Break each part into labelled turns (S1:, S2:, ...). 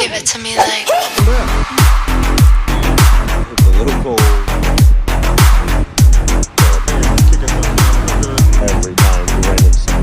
S1: Give it to me like.
S2: It's a little cold. Every time we went inside.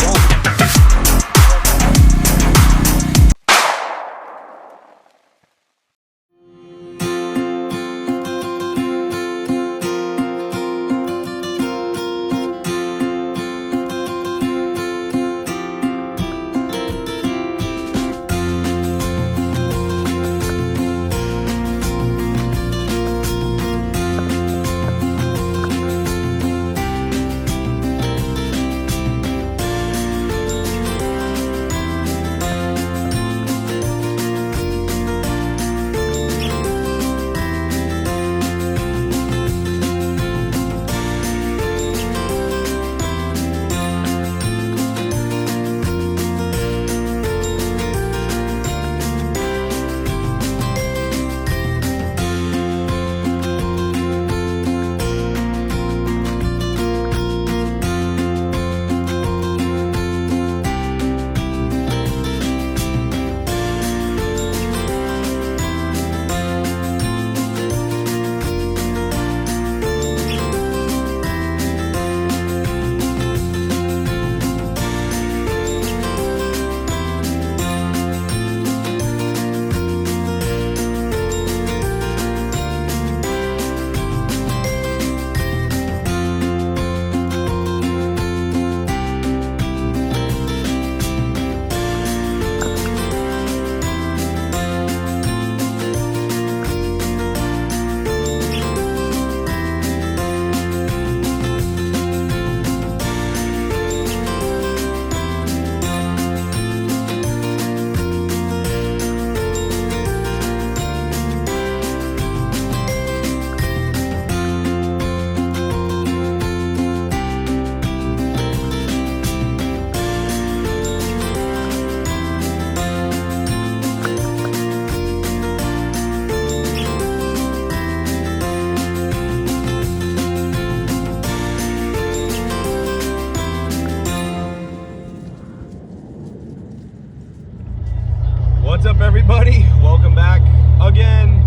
S2: What's up, everybody? Welcome back again.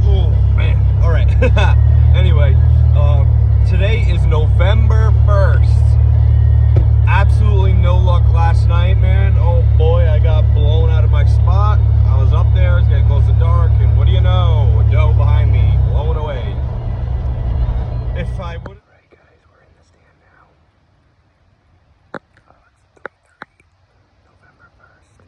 S2: Oh man. All right. Anyway, today is November 1st. Absolutely no luck last night, man. Oh boy, I got blown out of my spot. I was up there, it's getting close to dark, and what do you know? A doe behind me, blowing away. If I would. Right, guys, we're in the stand now. It's 3:30, November 1st.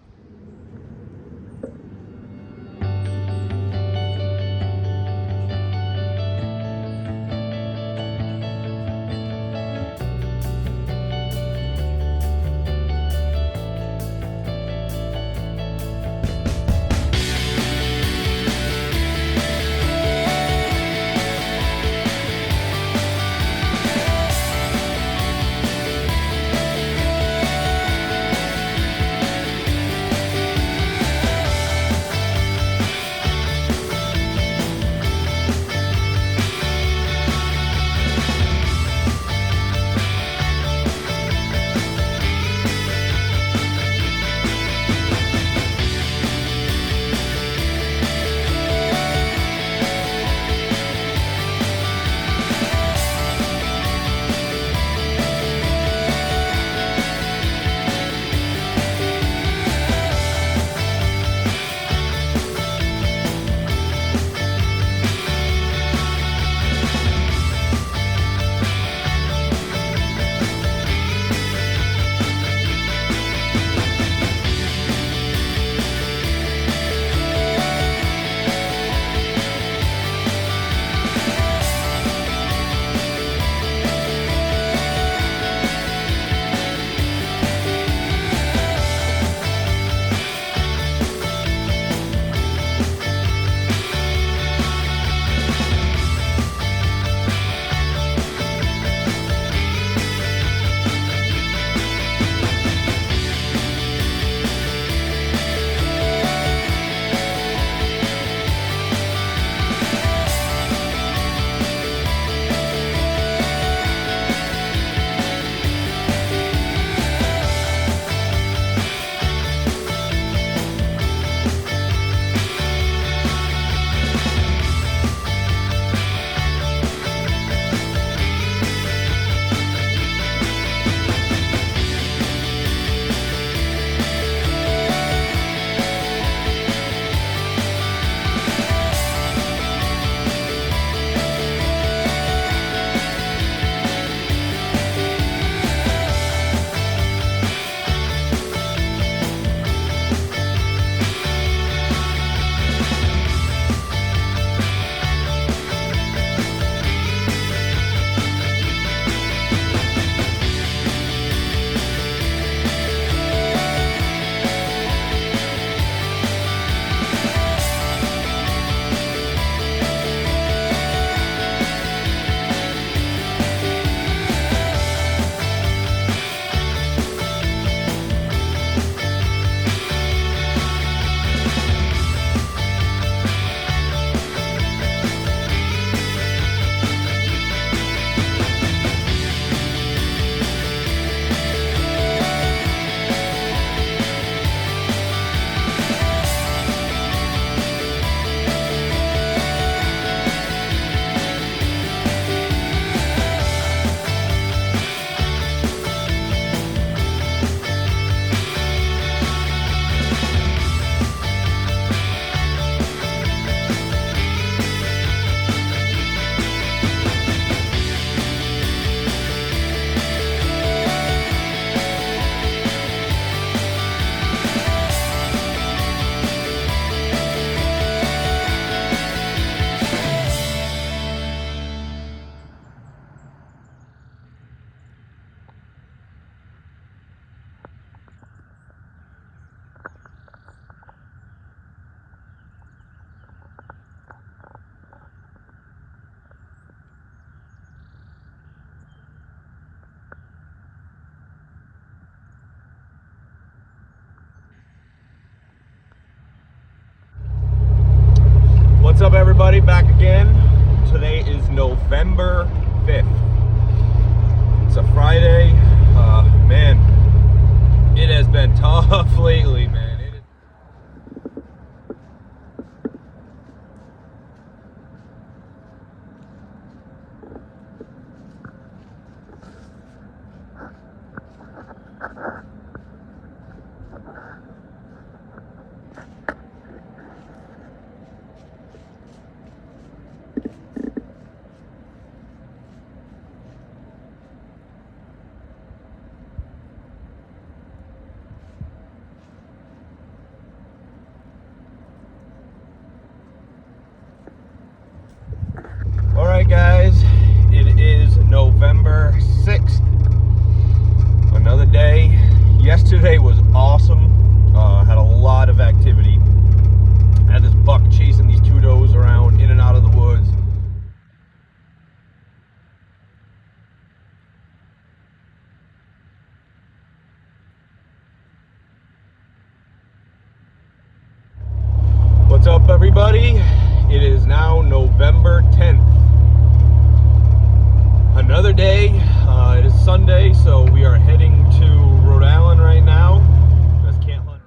S2: What's up, everybody? Back again. Today is November 5th. It's a Friday. Man, it has been tough lately, man. All right, guys, it is November 6th. Another day. Yesterday was awesome. Had a lot of activity. Had this buck chasing these two does around in and out of the woods. What's up, everybody? It is now November 10th. Another day. It is Sunday, so we are heading to Rhode Island right now. Just can't hunt.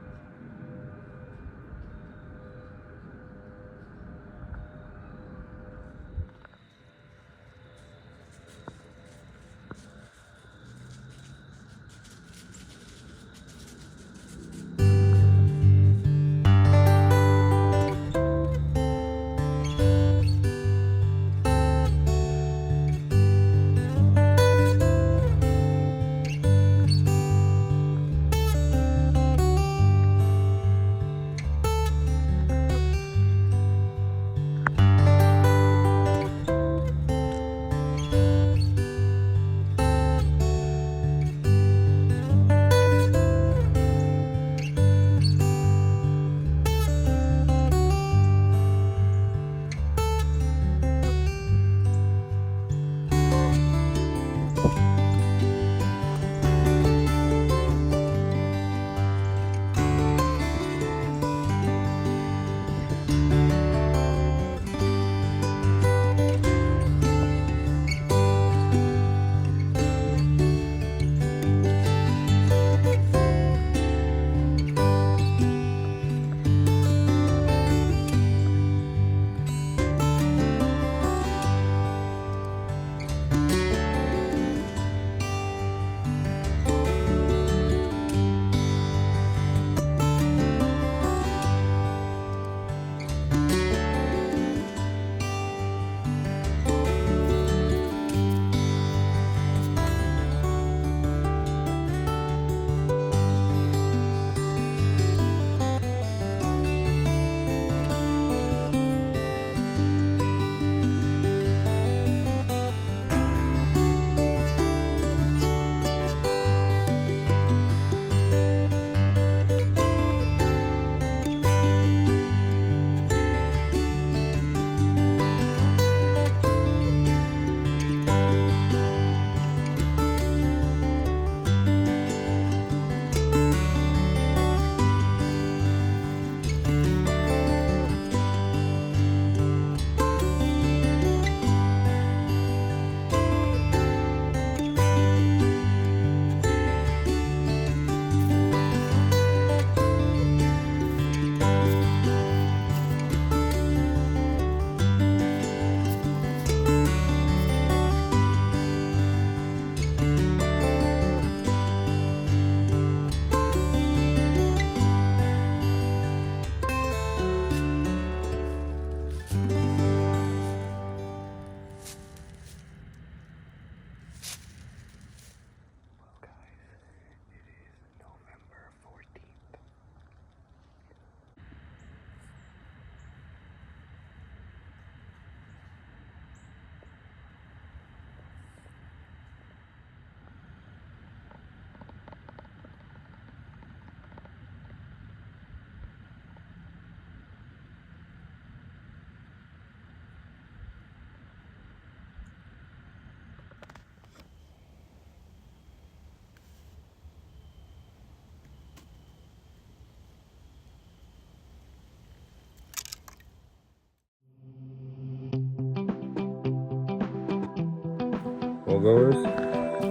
S2: goers.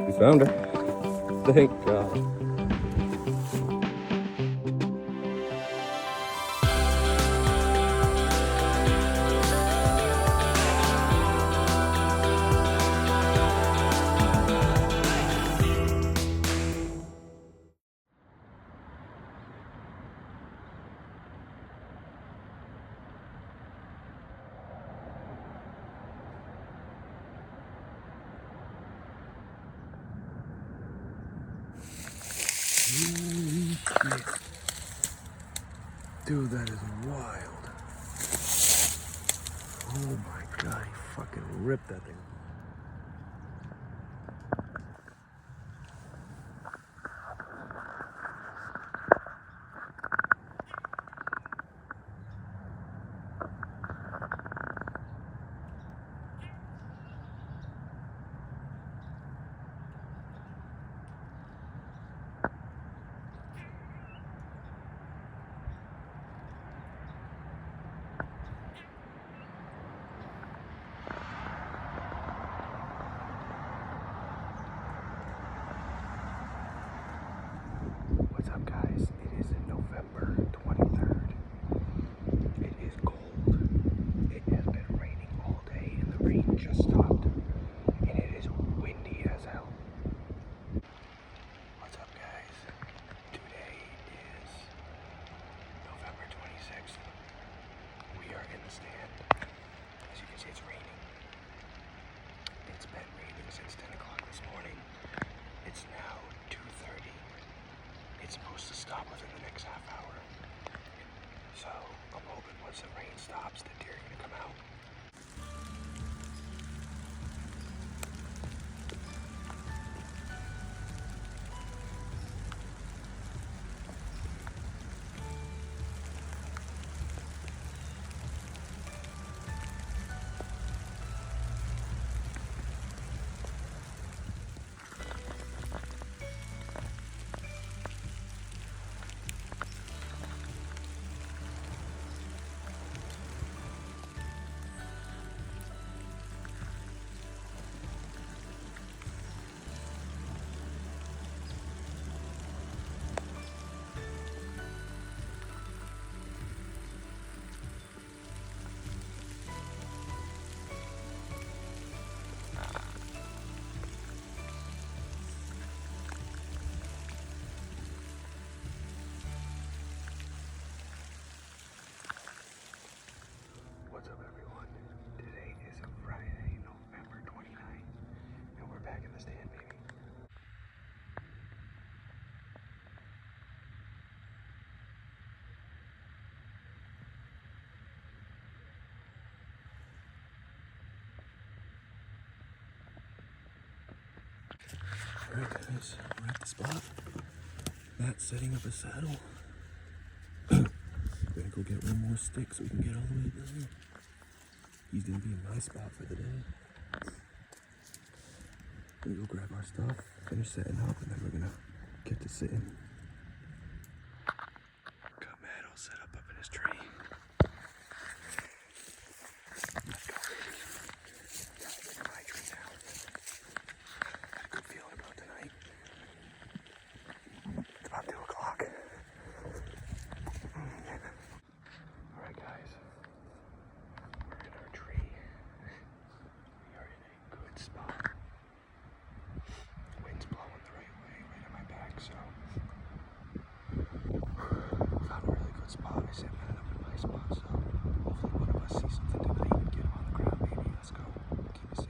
S2: We found her. Thank God. Dude, that is wild. Oh my God, he fucking ripped that thing. What's up, guys? It is November 23rd. It is cold. It has been raining all day, and the rain just stopped. And it is windy as hell. What's up, guys? Today is November 26th. We are in the stand. As you can see, it's raining. It's been raining since 10 o'clock this morning. It's now 2:30. It's supposed to stop within the next half hour. So I'm hoping once the rain stops, the deer are gonna come out. What's up, everyone? Today is Friday, November 29th, and we're back in the stand, baby. Alright, guys, we're at the spot. Matt's setting up a saddle. We're gonna go get one more stick so we can get all the way down. He's gonna be in my spot for the day. We're gonna go grab our stuff, finish setting up, and then we're gonna get to sitting. Got Matt all set up in his tree. Let's go, baby. Gotta get in my tree now. Got a good feeling about tonight. It's about 2 o'clock. Alright, guys. We're in our tree. We are in a good spot. Wind's blowing the right way, right at my back, so found a really good spot. I set Matt up in my spot, so hopefully one of us sees something tonight and get him on the ground, baby. Let's go. Keep it safe.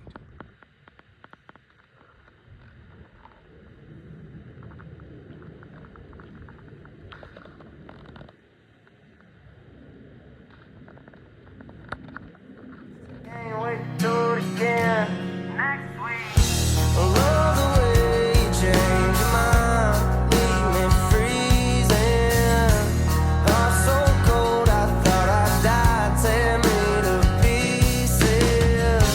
S1: Can't wait to do it again next week. I love the way you change your mind, leave me freezing. I'm so cold, I thought I'd die. Tear me to pieces.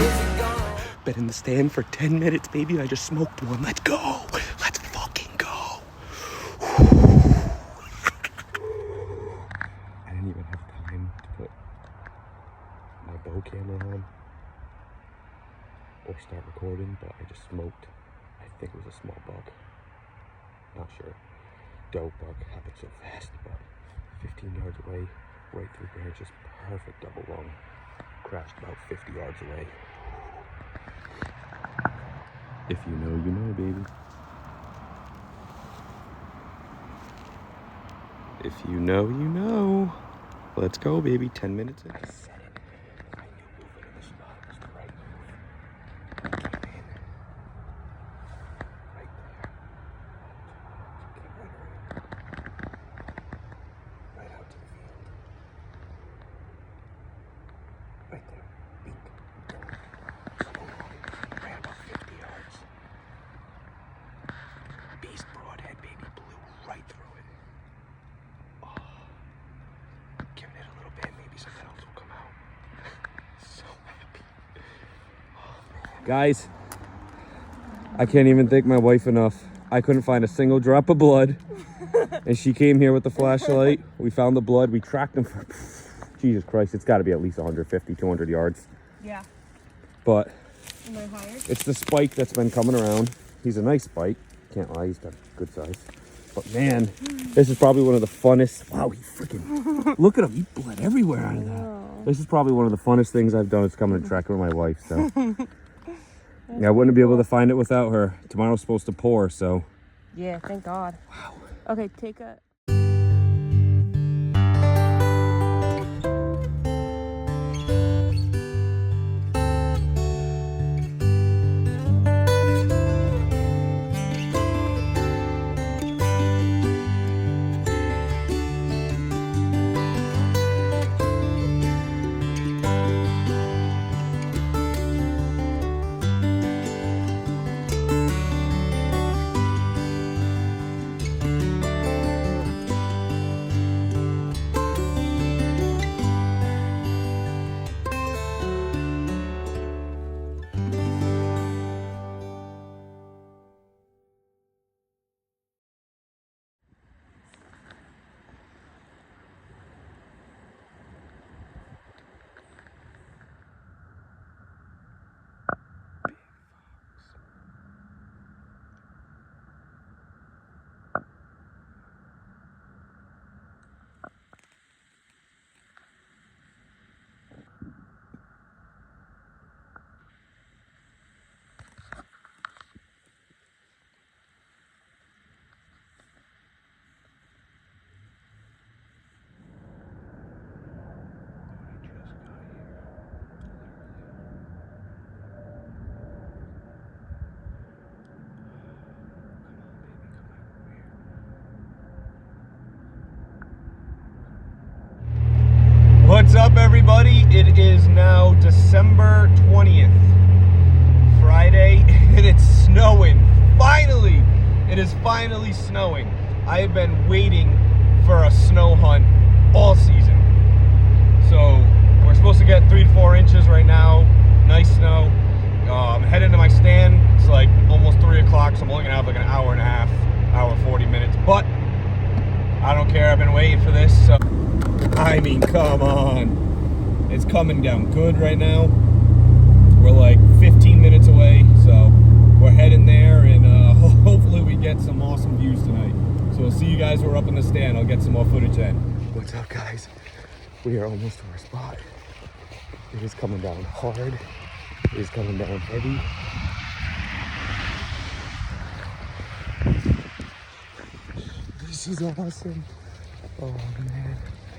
S1: If you're gonna
S2: Been in the stand for 10 minutes, baby. I just smoked one. Let's go. Let's fucking go. I didn't even have time to put my bow camera on or start recording, but I just smoked. I think it was a small buck. Not sure. Doe buck happened so fast, but 15 yards away, right through branches, perfect double lung. Crashed about 50 yards away. If you know, you know, baby. If you know, you know. Let's go, baby. 10 minutes in. I said it. I knew moving in the spot was the right move. Came in. Right there. Came right around. Right out to the field. Right there. Bink. Ran about 50 yards. Beast broadhead, baby. Blew right through it. Giving it a little bit, maybe something else will come out. So happy. Oh, guys, I can't even thank my wife enough. I couldn't find a single drop of blood. And she came here with the flashlight. We found the blood. We tracked him for, Jesus Christ, it's got to be at least 150, 200 yards.
S3: Yeah.
S2: But
S3: Am I higher?
S2: it's the spike that's been coming around. He's a nice spike. Can't lie, he's got a good size. But man, this is probably one of the funnest. Wow, he freaking, look at him. He bled everywhere out of that. This is probably one of the funnest things I've done is coming and tracking with my wife. So yeah, I wouldn't be able to find it without her. Tomorrow's supposed to pour, so.
S3: Yeah, thank God.
S2: Wow.
S3: Okay, take a...
S2: What's up, everybody? It is now December 20th, Friday, and it's snowing. Finally! It is finally snowing. I have been waiting for a snow hunt all season. So, we're supposed to get 3 to 4 inches right now. Nice snow. I'm heading to my stand. It's like almost 3 o'clock, so I'm only gonna have like an hour and a half, hour 40 minutes. But I don't care. I've been waiting for this. So. I mean, come on. It's coming down good right now. We're like 15 minutes away, so we're heading there, and hopefully we get some awesome views tonight. So we'll see you guys when we're up in the stand. I'll get some more footage then. What's up, guys? We are almost to our spot. It is coming down hard. It is coming down heavy. This is awesome. Oh, man.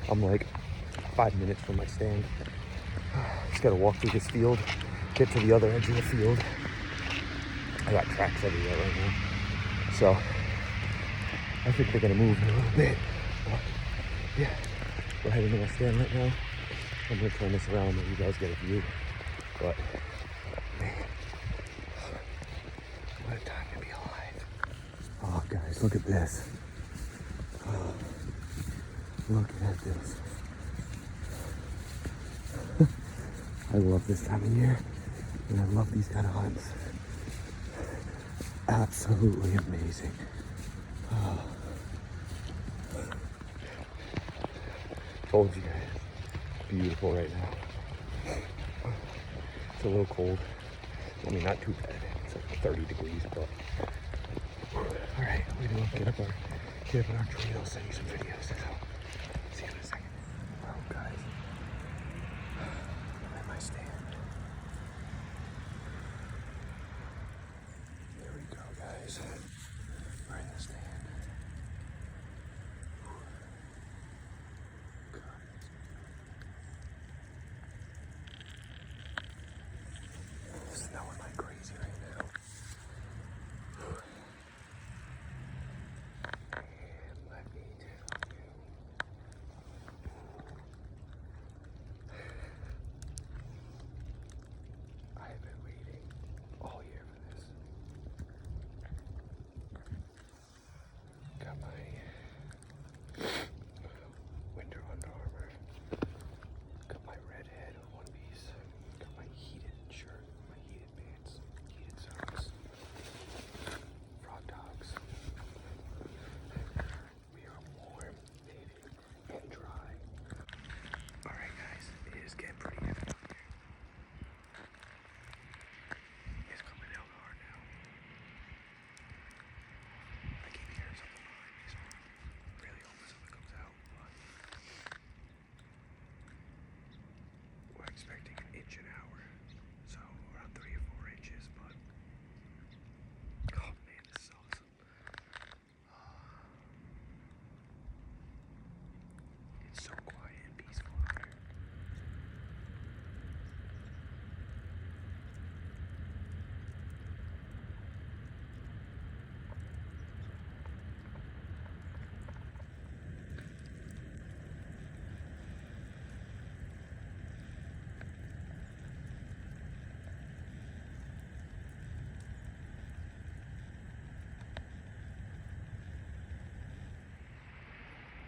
S2: I'm like 5 minutes from my stand. Just gotta walk through this field, get to the other edge of the field. I got tracks everywhere right now. So, I think they're gonna move in a little bit. But, yeah, we're heading to my stand right now. I'm gonna turn this around and you guys get a view. But, man, what a time to be alive. Oh, guys, look at this. Oh. Look at this. I love this time of year, and I love these kind of hunts. Absolutely amazing. Oh. Told you guys, beautiful right now. It's a little cold. I mean, not too bad. It's like 30 degrees, but. All right, we do get up in our tree. I'll send you some videos. So, see you in a second. Oh, guys. I'm at my stand. Here we go, guys. We're in the stand. It's snowing like crazy right now. And let me tell you. I have been waiting all year for this. Got my winter Under Armour. Got my red head One Piece. Got my heated shirt, my heated pants, heated socks. Frog dogs. We are warm, baby, and dry. Alright guys, it is getting pretty heavy out here. It's coming down hard now. I keep hearing something behind me, so I'm really hoping something comes out, but we're expecting an inch an hour, so around 3 or 4 inches, but oh man, this is awesome. It's so quiet and peaceful out here.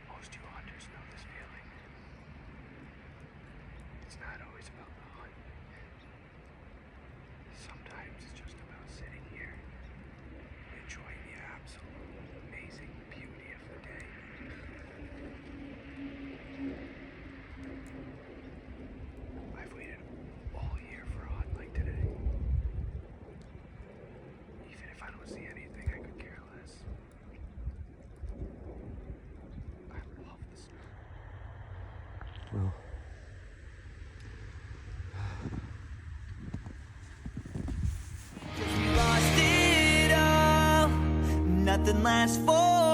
S2: Most you hunters know this feeling. It's not always about the hunt. Sometimes it's just about sitting here, enjoying the absolute amazing beauty of the day. I've waited all year for a hunt like today. Even if I don't see anything, I could care less. I love the snow. Well.
S1: We lost it all. Nothing lasts forever.